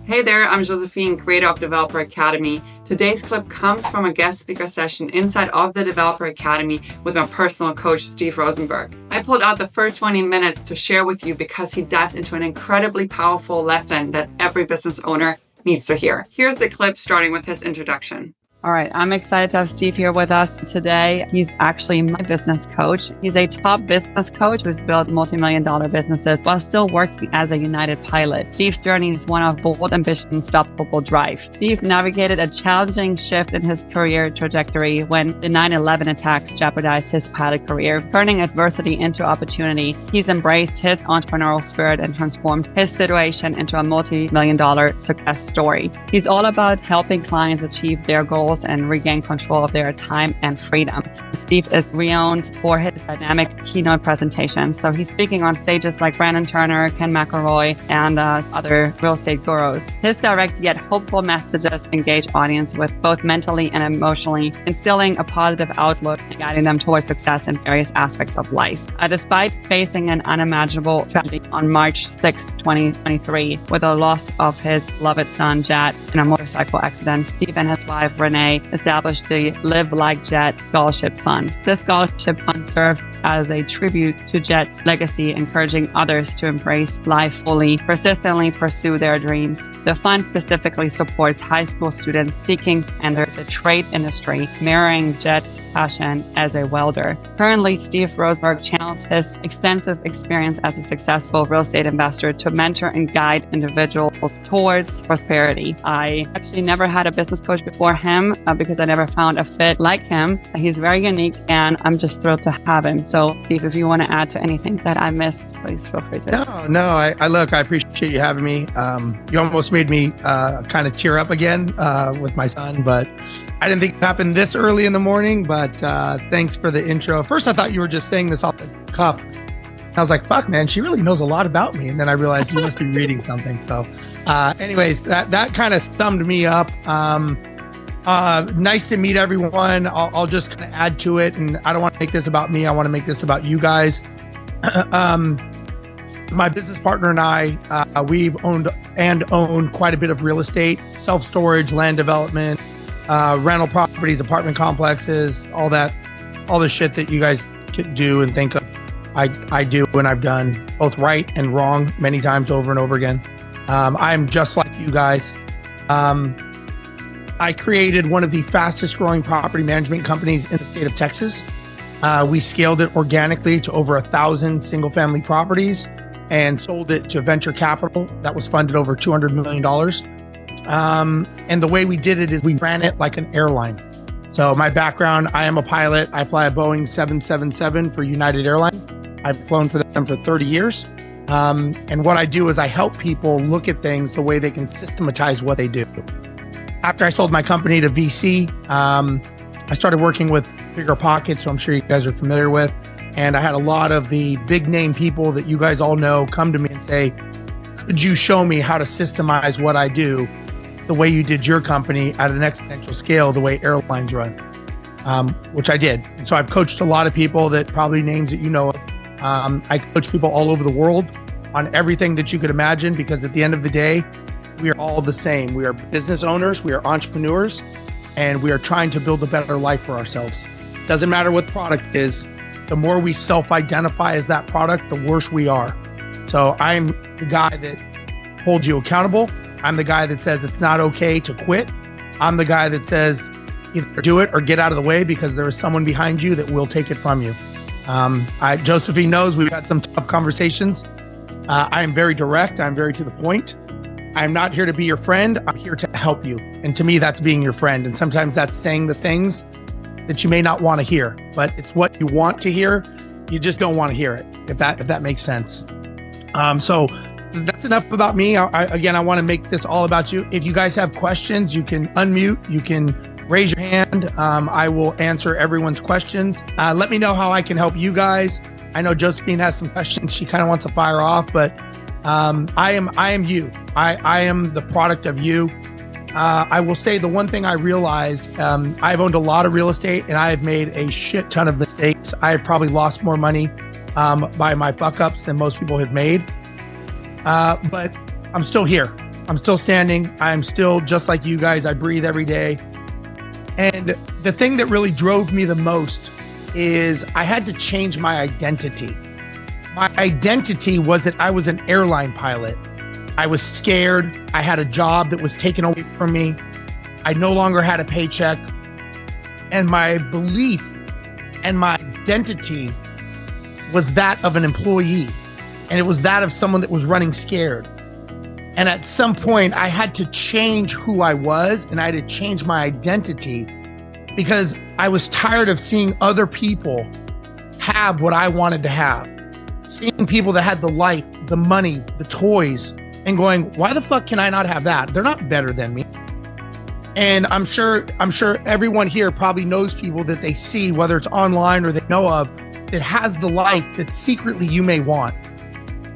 Hey there, I'm Josephine, creator of Developer Academy. Today's clip comes from a guest speaker session inside of the Developer Academy with my personal coach, Steve Rozenberg. I pulled out the first 20 minutes to share with you because he dives into an incredibly powerful lesson that every business owner needs to hear. Here's the clip starting with his introduction. All right, I'm excited to have Steve here with us today. He's actually my business coach. He's a top business coach who's built multi-million-dollar businesses while still working as a United pilot. Steve's journey is one of bold ambition, unstoppable drive. Steve navigated a challenging shift in his career trajectory when the 9/11 attacks jeopardized his pilot career, turning adversity into opportunity. He's embraced his entrepreneurial spirit and transformed his situation into a multi-million-dollar success story. He's all about helping clients achieve their goals and regain control of their time and freedom. Steve is renowned for his dynamic keynote presentations. So he's speaking on stages like Brandon Turner, Ken McElroy, and other real estate gurus. His direct yet hopeful messages engage audience with both mentally and emotionally, instilling a positive outlook and guiding them towards success in various aspects of life. Despite facing an unimaginable tragedy on March 6, 2023, with the loss of his beloved son, Jed, in a motorcycle accident, Steve and his wife, Renee, established the Live Like Jed Scholarship Fund. This scholarship fund serves as a tribute to Jed's legacy, encouraging others to embrace life fully, persistently pursue their dreams. The fund specifically supports high school students seeking to enter the trade industry, mirroring Jed's passion as a welder. Currently, Steve Rozenberg channels his extensive experience as a successful real estate investor to mentor and guide individuals towards prosperity. I actually never had a business coach before him, because I never found a fit like him. He's very unique and I'm just thrilled to have him. So Steve, if you want to add to anything that I missed, please feel free to. No, I appreciate you having me. You almost made me kind of tear up again with my son, but I didn't think it happened this early in the morning, but thanks for the intro. First, I thought you were just saying this off the cuff. I was like, fuck, man, she really knows a lot about me. And then I realized you must be reading something. So anyways, that kind of summed me up. Nice to meet everyone. I'll just kind of add to it, and I don't want to make this about me. I want to make this about you guys. My business partner and I, we've owned and own quite a bit of real estate, self-storage, land development, rental properties, apartment complexes, all the shit that you guys can do and think of. I do, and I've done both right and wrong many times over and over again. I'm just like you guys. I created one of the fastest growing property management companies in the state of Texas. We scaled it organically to over 1,000 single family properties and sold it to venture capital that was funded over $200 million. And the way we did it is we ran it like an airline. So my background, I am a pilot. I fly a Boeing 777 for United Airlines. I've flown for them for 30 years. And what I do is I help people look at things the way they can systematize what they do. After I sold my company to VC, I started working with Bigger Pockets, who I'm sure you guys are familiar with. And I had a lot of the big name people that you guys all know come to me and say, could you show me how to systemize what I do the way you did your company at an exponential scale, the way airlines run, which I did. And so I've coached a lot of people that probably names that you know of. I coach people all over the world on everything that you could imagine, because at the end of the day, we are all the same. We are business owners, we are entrepreneurs, and we are trying to build a better life for ourselves. Doesn't matter what product is, the more we self-identify as that product, the worse we are. So I'm the guy that holds you accountable. I'm the guy that says it's not okay to quit. I'm the guy that says either do it or get out of the way, because there is someone behind you that will take it from you. Josephine knows we've had some tough conversations. I am very direct. I'm very to the point. I'm not here to be your friend. I'm here to help you. And to me, that's being your friend. And sometimes that's saying the things that you may not want to hear, but it's what you want to hear. You just don't want to hear it, if that makes sense. So that's enough about me. I want to make this all about you. If you guys have questions, you can unmute, you can raise your hand. I will answer everyone's questions. Let me know how I can help you guys. I know Josephine has some questions she kind of wants to fire off, but I am you. I am the product of you. I will say the one thing I realized, I've owned a lot of real estate and I have made a shit ton of mistakes. I have probably lost more money by my fuck ups than most people have made. But I'm still here. I'm still standing. I'm still just like you guys. I breathe every day. And the thing that really drove me the most is I had to change my identity. My identity was that I was an airline pilot. I was scared. I had a job that was taken away from me. I no longer had a paycheck. And my belief and my identity was that of an employee. And it was that of someone that was running scared. And at some point, I had to change who I was, and I had to change my identity because I was tired of seeing other people have what I wanted to have. Seeing people that had the life, the money, the toys, and going, why the fuck can I not have that? They're not better than me. And I'm sure everyone here probably knows people that they see, whether it's online or they know of, that has the life that secretly you may want.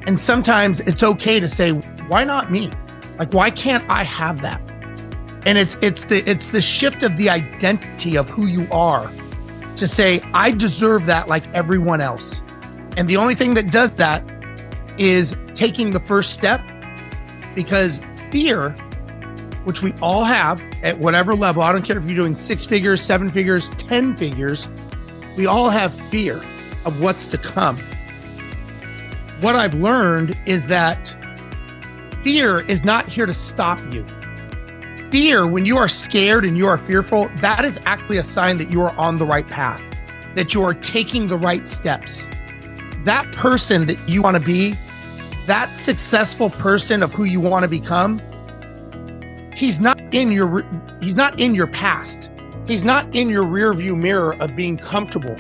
And sometimes it's okay to say, why not me? Like, why can't I have that? And it's the shift of the identity of who you are to say, I deserve that like everyone else. And the only thing that does that is taking the first step, because fear, which we all have at whatever level, I don't care if you're doing 6 figures, 7 figures, 10 figures, we all have fear of what's to come. What I've learned is that fear is not here to stop you. Fear, when you are scared and you are fearful, that is actually a sign that you are on the right path, that you are taking the right steps. That person that you want to be, that successful person of who you want to become, he's not in your past. He's not in your rearview mirror of being comfortable.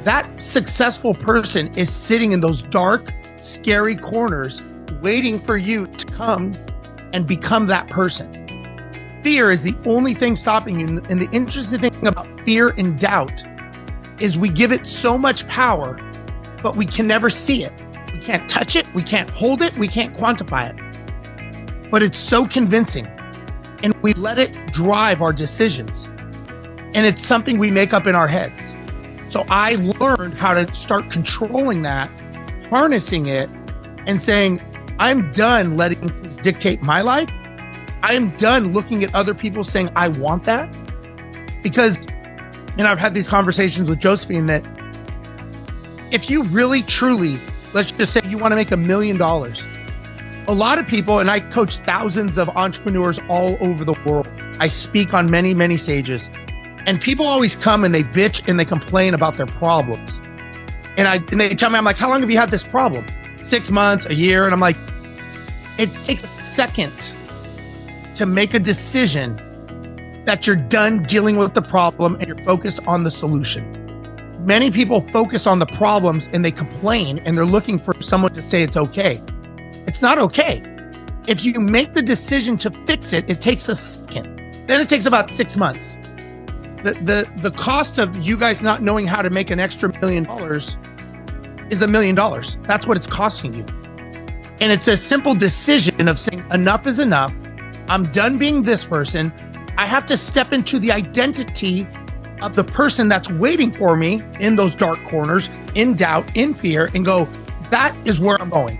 That successful person is sitting in those dark, scary corners waiting for you to come and become that person. Fear is the only thing stopping you. And the interesting thing about fear and doubt is we give it so much power, but we can never see it. We can't touch it. We can't hold it. We can't quantify it. But it's so convincing. And we let it drive our decisions. And it's something we make up in our heads. So I learned how to start controlling that, harnessing it, and saying, I'm done letting things dictate my life. I am done looking at other people saying, I want that. Because, I've had these conversations with Josephine that if you really, truly, let's just say you want to make $1 million, a lot of people, and I coach thousands of entrepreneurs all over the world. I speak on many, many stages, and people always come and they bitch and they complain about their problems. And they tell me, I'm like, how long have you had this problem? 6 months, a year? And I'm like, it takes a second to make a decision that you're done dealing with the problem and you're focused on the solution. Many people focus on the problems and they complain and they're looking for someone to say it's okay. It's not okay. If you make the decision to fix it, it takes a second. Then it takes about 6 months. The cost of you guys not knowing how to make an extra $1 million is $1 million. That's what it's costing you. And it's a simple decision of saying, enough is enough. I'm done being this person. I have to step into the identity of the person that's waiting for me in those dark corners, in doubt, in fear, and go, that is where I'm going.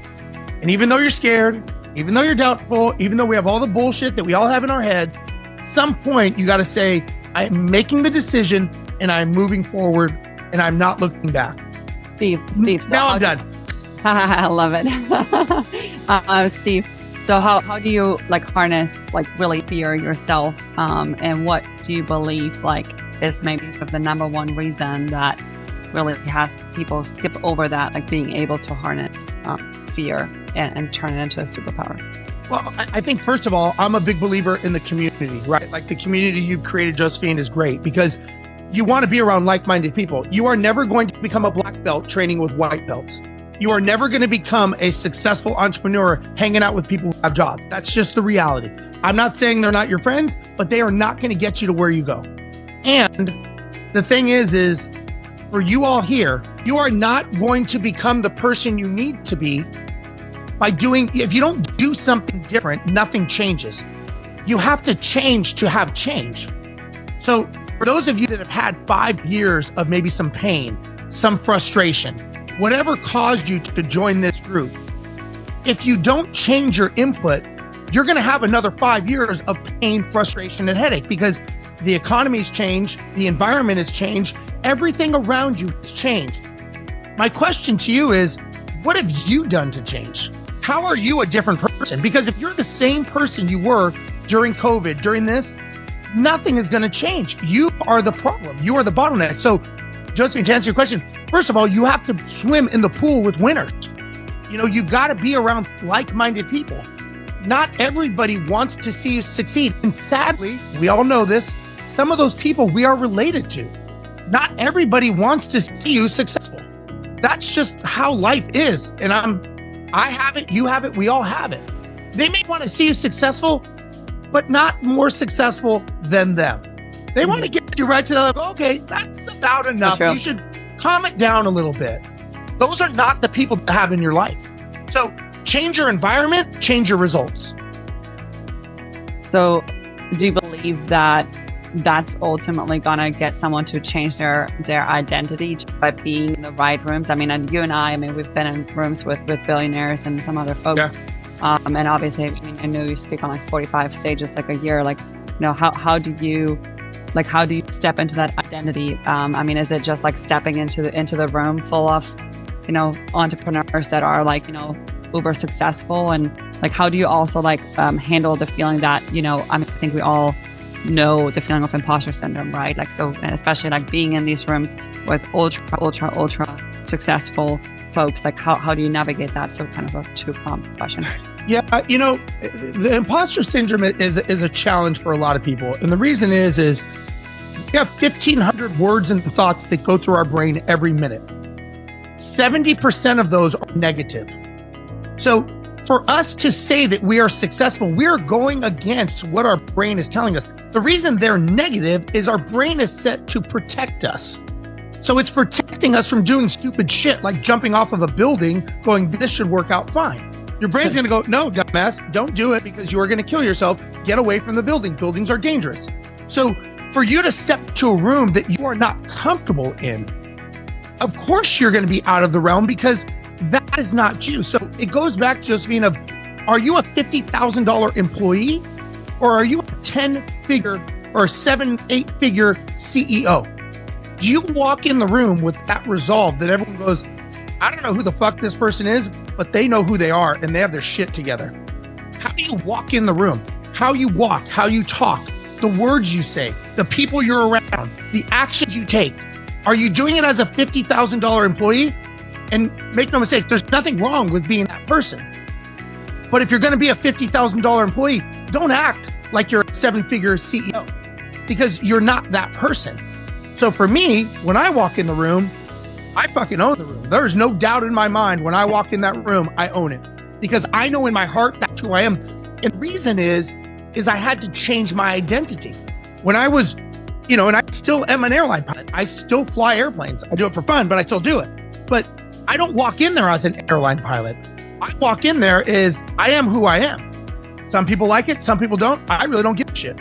And even though you're scared, even though you're doubtful, even though we have all the bullshit that we all have in our heads, at some point you got to say, I'm making the decision and I'm moving forward and I'm not looking back. Steve. So now I'm done. I love it. Steve, so how do you harness really fear yourself? And what do you believe is maybe sort of the number one reason that really has people skip over that, being able to harness fear and turn it into a superpower? Well, I think first of all, I'm a big believer in the community, right? Like the community you've created, Josephine, is great because you want to be around like-minded people. You are never going to become a black belt training with white belts. You are never going to become a successful entrepreneur hanging out with people who have jobs. That's just the reality. I'm not saying they're not your friends, but they are not going to get you to where you go. And the thing is for you all here, you are not going to become the person you need to be by doing, if you don't do something different, nothing changes. You have to change to have change. So for those of you that have had 5 years of maybe some pain, some frustration, whatever caused you to join this group, if you don't change your input, you're going to have another 5 years of pain, frustration, and headache because the economy's changed, the environment has changed, everything around you has changed. My question to you is, what have you done to change? How are you a different person? Because if you're the same person you were during COVID, during this, nothing is going to change. You are the problem. You are the bottleneck. So, Josephine, to answer your question, first of all, you have to swim in the pool with winners. You've got to be around like-minded people. Not everybody wants to see you succeed. And sadly, we all know this, some of those people we are related to. Not everybody wants to see you successful. That's just how life is. And I have it, you have it, we all have it. They may want to see you successful, but not more successful than them. They want to get you right to the level, okay, that's about enough. You should calm it down a little bit. Those are not the people to have in your life. So change your environment, change your results. So do you believe that that's ultimately gonna get someone to change their identity by being in the right rooms? I mean, and you and I mean, we've been in rooms with billionaires and some other folks. Yeah. And obviously, I mean, I know you speak on like 45 stages like a year. Like, how do you step into that identity? I mean, is it just like stepping into the room full of, entrepreneurs that are like, uber successful, and like, how do you also like handle the feeling that, I think we all know the feeling of imposter syndrome, right? Like, so, and especially like being in these rooms with ultra successful folks, like how do you navigate that? So kind of a two-pronged question. Yeah, the imposter syndrome is a challenge for a lot of people. And the reason is we have 1,500 words and thoughts that go through our brain every minute. 70% of those are negative. So for us to say that we are successful, we are going against what our brain is telling us. The reason they're negative is our brain is set to protect us. So it's protecting us from doing stupid shit like jumping off of a building going, this should work out fine. Your brain's going to go, no, dumbass, don't do it because you are going to kill yourself. Get away from the building. Buildings are dangerous. So for you to step to a room that you are not comfortable in, of course you're going to be out of the realm because that is not you. So it goes back to Josephine of, are you a $50,000 employee or are you a 10-figure or 7-8-figure CEO? Do you walk in the room with that resolve that everyone goes, I don't know who the fuck this person is, but they know who they are and they have their shit together? How do you walk in the room? How you walk, how you talk, the words you say, the people you're around, the actions you take. Are you doing it as a $50,000 employee? And make no mistake, there's nothing wrong with being that person. But if you're going to be a $50,000 employee, don't act like you're a 7-figure CEO because you're not that person. So for me, when I walk in the room, I fucking own the room. There's no doubt in my mind when I walk in that room, I own it because I know in my heart that's who I am. And the reason is I had to change my identity. When I was, and I still am an airline pilot. I still fly airplanes. I do it for fun, but I still do it. But I don't walk in there as an airline pilot. I walk in there as I am who I am. Some people like it, some people don't. I really don't give a shit.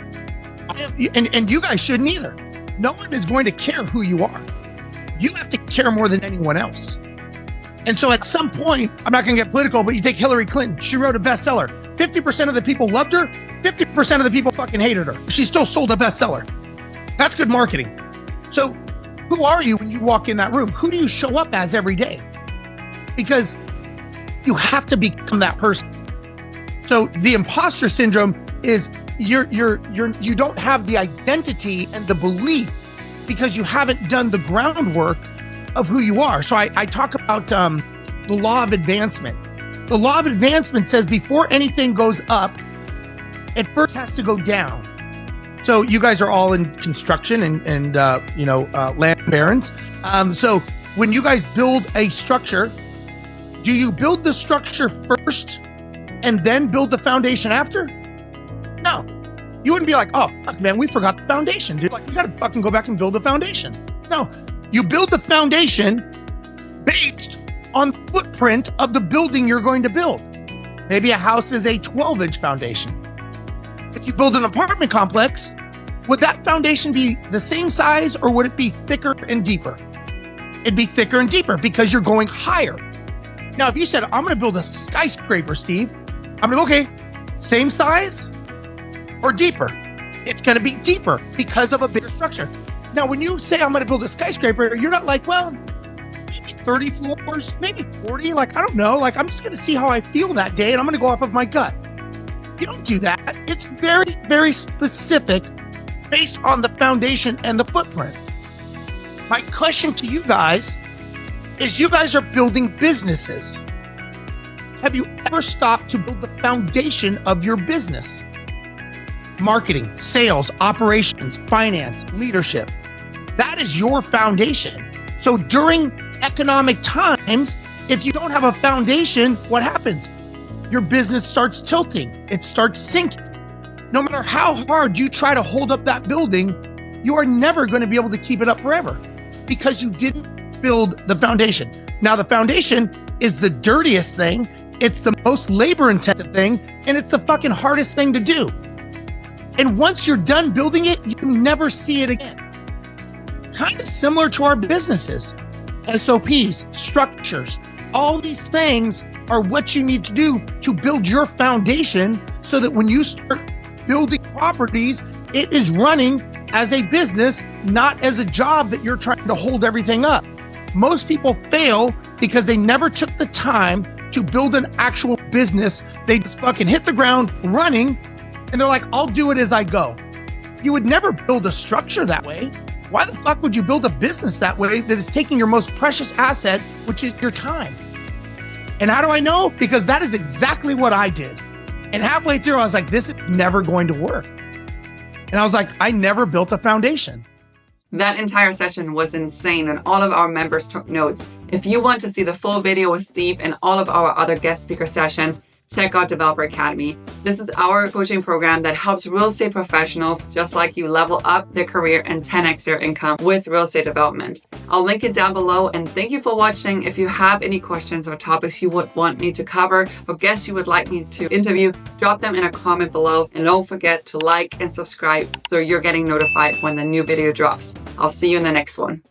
And you guys shouldn't either. No one is going to care who you are. You have to care more than anyone else. And so at some point, I'm not going to get political, but you take Hillary Clinton. She wrote a bestseller. 50% of the people loved her. 50% of the people fucking hated her. She still sold a bestseller. That's good marketing. So who are you when you walk in that room? Who do you show up as every day? Because you have to become that person. So the imposter syndrome is you don't have the identity and the belief because you haven't done the groundwork of who you are. So I talk about the law of advancement. The law of advancement says before anything goes up, it first has to go down. So you guys are all in construction and land barons. So when you guys build a structure, do you build the structure first and then build the foundation after? No. You wouldn't be like, oh, fuck, man, we forgot the foundation, dude. Like, you gotta fucking go back and build the foundation. No, you build the foundation based on the footprint of the building you're going to build. Maybe a house is a 12-inch foundation. If you build an apartment complex, would that foundation be the same size or would it be thicker and deeper? It'd be thicker and deeper because you're going higher. Now, if you said, I'm gonna build a skyscraper, Steve, I'm like, okay, Same size or deeper? It's going to be deeper because of a bigger structure. Now, when you say I'm going to build a skyscraper, you're not like, well, maybe 30 floors, maybe 40. Like, I don't know. Like, I'm just going to see how I feel that day, and I'm going to go off of my gut. You don't do that. It's very, very specific based on the foundation and the footprint. My question to you guys is, you guys are building businesses. Have you ever stopped to build the foundation of your business? Marketing, sales, operations, finance, leadership. That is your foundation. So during economic times, if you don't have a foundation, what happens? Your business starts tilting. It starts sinking. No matter how hard you try to hold up that building, you are never going to be able to keep it up forever because you didn't build the foundation. Now, the foundation is the dirtiest thing. It's the most labor-intensive thing, and it's the fucking hardest thing to do. And once you're done building it, you can never see it again. Kind of similar to our businesses. SOPs, structures, all these things are what you need to do to build your foundation so that when you start building properties, it is running as a business, not as a job that you're trying to hold everything up. Most people fail because they never took the time to build an actual business. They just fucking hit the ground running, and they're like, I'll do it as I go. You would never build a structure that way. Why the fuck would you build a business that way that is taking your most precious asset, which is your time? And how do I know? Because that is exactly what I did. And halfway through, I was like, this is never going to work. And I was like, I never built a foundation. That entire session was insane, and all of our members took notes. If you want to see the full video with Steve and all of our other guest speaker sessions, check out Developer Academy. This is our coaching program that helps real estate professionals just like you level up their career and 10x their income with real estate development. I'll link it down below, and thank you for watching. If you have any questions or topics you would want me to cover or guests you would like me to interview, drop them in a comment below, and don't forget to like and subscribe so you're getting notified when the new video drops. I'll see you in the next one.